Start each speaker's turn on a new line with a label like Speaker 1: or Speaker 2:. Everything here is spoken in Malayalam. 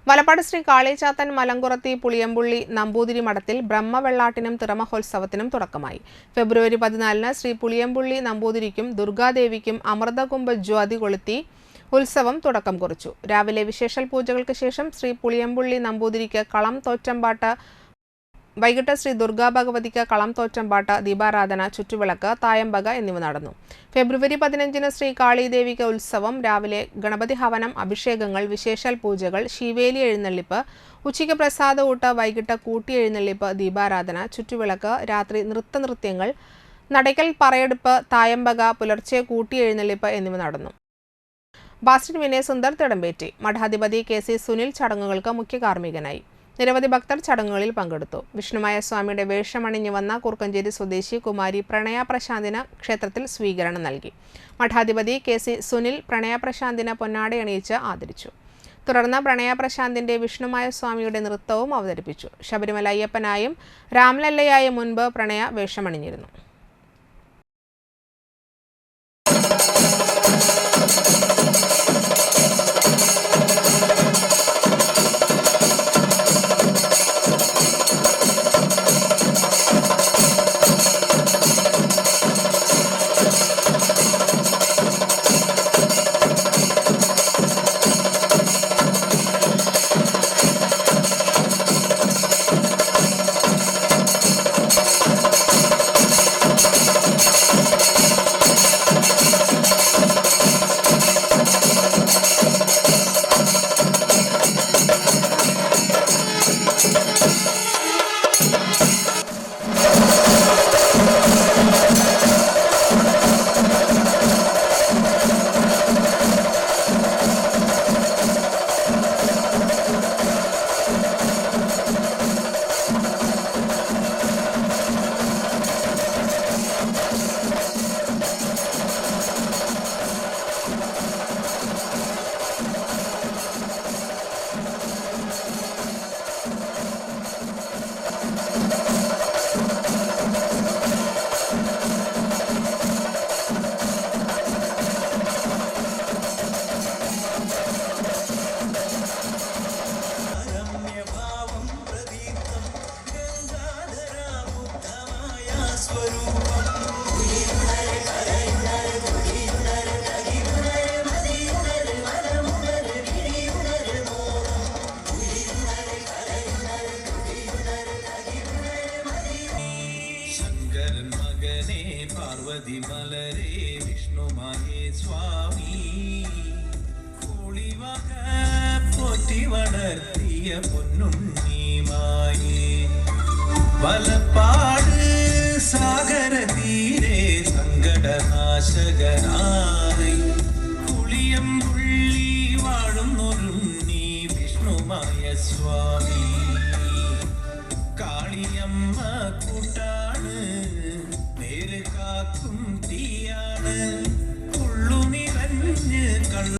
Speaker 1: വലപ്പാട് ശ്രീ കാളിചാത്തൻ മലങ്കുറത്തി പുളിയമ്പുള്ളി നമ്പൂതിരി മഠത്തിൽ ബ്രഹ്മവെള്ളാട്ടിനും തിറമഹോത്സവത്തിനും തുടക്കമായി. ഫെബ്രുവരി 14 ശ്രീ പുളിയമ്പുള്ളി നമ്പൂതിരിക്കും ദുർഗാദേവിക്കും അമൃതകുംഭ ജ്യോതി കൊളുത്തി ഉത്സവം തുടക്കം കുറിച്ചു. രാവിലെ വിശേഷൽ പൂജകൾക്ക് ശേഷം ശ്രീ പുളിയമ്പുള്ളി നമ്പൂതിരിക്ക് കളം തോറ്റമ്പാട്ട്, വൈകിട്ട് ശ്രീ ദുർഗാഭഗവതിക്ക് കളം തോറ്റമ്പാട്ട്, ദീപാരാധന, ചുറ്റുവിളക്ക്, തായമ്പക എന്നിവ നടന്നു. ഫെബ്രുവരി 15 ശ്രീ കാളിദേവിക്ക് ഉത്സവം. രാവിലെ ഗണപതി ഹവനം, അഭിഷേകങ്ങൾ, വിശേഷൽ പൂജകൾ, ശീവേലി എഴുന്നള്ളിപ്പ്, ഉച്ചയ്ക്ക് പ്രസാദ ഊട്ട്, വൈകിട്ട് കൂട്ടി എഴുന്നള്ളിപ്പ്, ദീപാരാധന, ചുറ്റുവിളക്ക്, രാത്രി നൃത്തനൃത്യങ്ങൾ, നടയ്ക്കൽ പറയെടുപ്പ്, തായമ്പക, പുലർച്ചെ കൂട്ടി എഴുന്നള്ളിപ്പ് എന്നിവ നടന്നു. ബാസ്റ്റൻ വിനയ് സുന്ദർ തിടമ്പേറ്റി. മഠാധിപതി KC സുനിൽ ചടങ്ങുകൾക്ക് മുഖ്യ കാർമ്മികനായി. നിരവധി ഭക്തർ ചടങ്ങുകളിൽ പങ്കെടുത്തു. വിഷ്ണുമായ സ്വാമിയുടെ വേഷമണിഞ്ഞു വന്ന കുറുക്കഞ്ചേരി സ്വദേശി കുമാരി പ്രണയ പ്രശാന്തിന് ക്ഷേത്രത്തിൽ സ്വീകരണം നൽകി. മഠാധിപതി KC സുനിൽ പ്രണയ പ്രശാന്തിന് പൊന്നാടയണിയിച്ച് ആദരിച്ചു. തുടർന്ന് പ്രണയ പ്രശാന്തിന്റെ വിഷ്ണുമായ സ്വാമിയുടെ നൃത്തവും അവതരിപ്പിച്ചു. ശബരിമല അയ്യപ്പനായും രാംലല്ലയായും മുൻപ് പ്രണയ വേഷമണിഞ്ഞിരുന്നു.
Speaker 2: പാർവതി മലരേ വിഷ്ണുമായ സ്വാമി കോളിവക പോറ്റി വളർത്തിയ പൊന്നുണ്ണിമായേ വലപ്പാട് സാഗര തീരെ സങ്കടനാശകനായി പുളിയമ്പുള്ളി വാഴുന്നൊരുണ്ണി വിഷ്ണുമായ സ്വാമി കാളിയമ്മ കൂട്ട